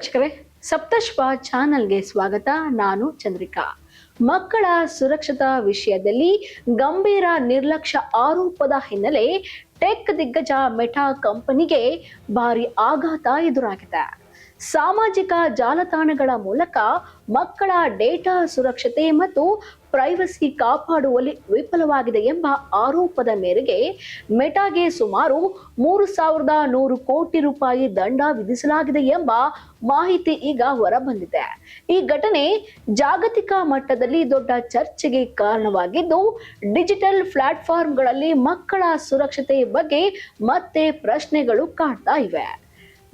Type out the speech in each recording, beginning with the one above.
ವೀಕ್ಷಕರೇ, ಸಪ್ತಶ್ವ ಚಾನಲ್ಗೆ ಸ್ವಾಗತ. ನಾನು ಚಂದ್ರಿಕಾ. ಮಕ್ಕಳ ಸುರಕ್ಷತಾ ವಿಷಯದಲ್ಲಿ ಗಂಭೀರ ನಿರ್ಲಕ್ಷ್ಯ ಆರೋಪದ ಹಿನ್ನೆಲೆ ಟೆಕ್ ದಿಗ್ಗಜ ಮೆಟಾ ಕಂಪನಿಗೆ ಭಾರಿ ಆಘಾತ ಎದುರಾಗಿದೆ. ಸಾಮಾಜಿಕ ಜಾಲತಾಣಗಳ ಮೂಲಕ ಮಕ್ಕಳ ಡೇಟಾ ಸುರಕ್ಷತೆ ಮತ್ತು ಪ್ರೈವಸಿ ಕಾಪಾಡುವಲ್ಲಿ ವಿಫಲವಾಗಿದೆ ಎಂಬ ಆರೋಪದ ಮೇರೆಗೆ ಮೆಟಾಗೆ ಸುಮಾರು 3,100 ಕೋಟಿ ರೂಪಾಯಿ ದಂಡ ವಿಧಿಸಲಾಗಿದೆ ಎಂಬ ಮಾಹಿತಿ ಈಗ ಹೊರಬಂದಿದೆ. ಈ ಘಟನೆ ಜಾಗತಿಕ ಮಟ್ಟದಲ್ಲಿ ದೊಡ್ಡ ಚರ್ಚೆಗೆ ಕಾರಣವಾಗಿದ್ದು, ಡಿಜಿಟಲ್ ಪ್ಲಾಟ್ಫಾರ್ಮ್ಗಳಲ್ಲಿ ಮಕ್ಕಳ ಸುರಕ್ಷತೆ ಬಗ್ಗೆ ಮತ್ತೆ ಪ್ರಶ್ನೆಗಳು ಕಾಡ್ತಾ ಇವೆ.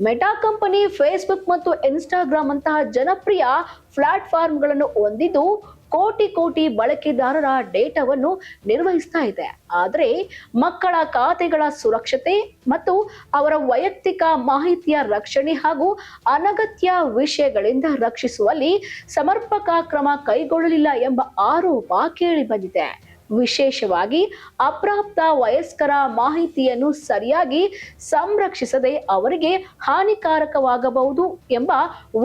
ಮೆಟಾ ಕಂಪನಿ ಫೇಸ್ಬುಕ್ ಮತ್ತು ಇನ್ಸ್ಟಾಗ್ರಾಮ್ ಅಂತಹ ಜನಪ್ರಿಯ ಪ್ಲಾಟ್ಫಾರ್ಮ್ಗಳನ್ನು ಹೊಂದಿದ್ದು ಕೋಟಿ ಬಳಕೆದಾರರ ಡೇಟಾವನ್ನು ನಿರ್ವಹಿಸ್ತಾ ಇದೆ. ಆದರೆ ಮಕ್ಕಳ ಖಾತೆಗಳ ಸುರಕ್ಷತೆ ಮತ್ತು ಅವರ ವೈಯಕ್ತಿಕ ಮಾಹಿತಿಯ ರಕ್ಷಣೆ ಹಾಗೂ ಅನಗತ್ಯ ವಿಷಯಗಳಿಂದ ರಕ್ಷಿಸುವಲ್ಲಿ ಸಮರ್ಪಕ ಕ್ರಮ ಕೈಗೊಳ್ಳಲಿಲ್ಲ ಎಂಬ ಆರೋಪ ಕೇಳಿಬಂದಿದೆ. ವಿಶೇಷವಾಗಿ ಅಪ್ರಾಪ್ತ ವಯಸ್ಕರ ಮಾಹಿತಿಯನ್ನು ಸರಿಯಾಗಿ ಸಂರಕ್ಷಿಸದೆ ಅವರಿಗೆ ಹಾನಿಕಾರಕವಾಗಬಹುದು ಎಂಬ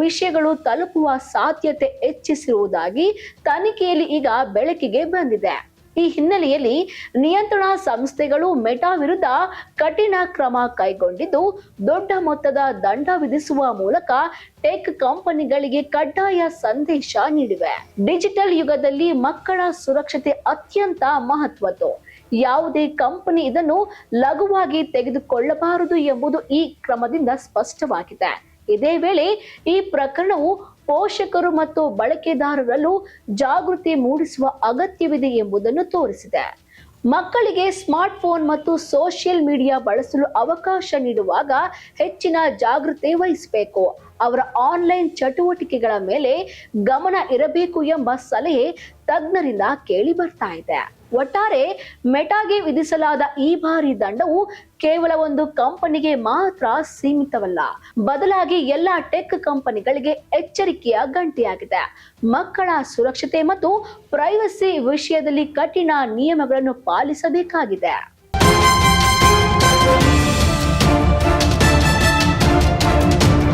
ವಿಷಯಗಳು ತಲುಪುವ ಸಾಧ್ಯತೆ ಹೆಚ್ಚಿಸಿರುವುದಾಗಿ ತನಿಖೆಯಲ್ಲಿ ಈಗ ಬೆಳಕಿಗೆ ಬಂದಿದೆ. ಈ ಹಿನ್ನೆಲೆಯಲ್ಲಿ ನಿಯಂತ್ರಣ ಸಂಸ್ಥೆಗಳು ಮೆಟಾ ವಿರುದ್ಧ ಕಠಿಣ ಕ್ರಮ ಕೈಗೊಂಡಿದ್ದು, ದೊಡ್ಡ ಮೊತ್ತದ ದಂಡ ವಿಧಿಸುವ ಮೂಲಕ ಟೆಕ್ ಕಂಪನಿಗಳಿಗೆ ಕಡ್ಡಾಯ ಸಂದೇಶ ನೀಡಿವೆ. ಡಿಜಿಟಲ್ ಯುಗದಲ್ಲಿ ಮಕ್ಕಳ ಸುರಕ್ಷತೆ ಅತ್ಯಂತ ಮಹತ್ವದ್ದು. ಯಾವುದೇ ಕಂಪನಿ ಇದನ್ನು ಲಘುವಾಗಿ ತೆಗೆದುಕೊಳ್ಳಬಾರದು ಎಂಬುದು ಈ ಕ್ರಮದಿಂದ ಸ್ಪಷ್ಟವಾಗಿದೆ. ಇದೇ ವೇಳೆ ಈ ಪ್ರಕರಣವು ಪೋಷಕರು ಮತ್ತು ಬಳಕೆದಾರರಲ್ಲೂ ಜಾಗೃತಿ ಮೂಡಿಸುವ ಅಗತ್ಯವಿದೆ ಎಂಬುದನ್ನು ತೋರಿಸಿದೆ. ಮಕ್ಕಳಿಗೆ ಸ್ಮಾರ್ಟ್ಫೋನ್ ಮತ್ತು ಸೋಷಿಯಲ್ ಮೀಡಿಯಾ ಬಳಸಲು ಅವಕಾಶ ನೀಡುವಾಗ ಹೆಚ್ಚಿನ ಜಾಗೃತಿ ವಹಿಸಬೇಕು. ಅವರ ಆನ್ಲೈನ್ ಚಟುವಟಿಕೆಗಳ ಮೇಲೆ ಗಮನ ಇರಬೇಕು ಎಂಬ ಸಲಹೆ ತಜ್ಞರಿಂದ ಕೇಳಿ ಬರ್ತಾ ಇದೆ. ಒಟ್ಟಾರೆ ಮೆಟಾಗೆ ವಿಧಿಸಲಾದ ಈ ಭಾರಿ ದಂಡವು ಕೇವಲ ಒಂದು ಕಂಪನಿಗೆ ಮಾತ್ರ ಸೀಮಿತವಲ್ಲ, ಬದಲಾಗಿ ಎಲ್ಲ ಟೆಕ್ ಕಂಪನಿಗಳಿಗೆ ಎಚ್ಚರಿಕೆಯ ಗಂಟೆಯಾಗಿದೆ. ಮಕ್ಕಳ ಸುರಕ್ಷತೆ ಮತ್ತು ಪ್ರೈವಸಿ ವಿಷಯದಲ್ಲಿ ಕಠಿಣ ನಿಯಮಗಳನ್ನು ಪಾಲಿಸಬೇಕಾಗಿದೆ.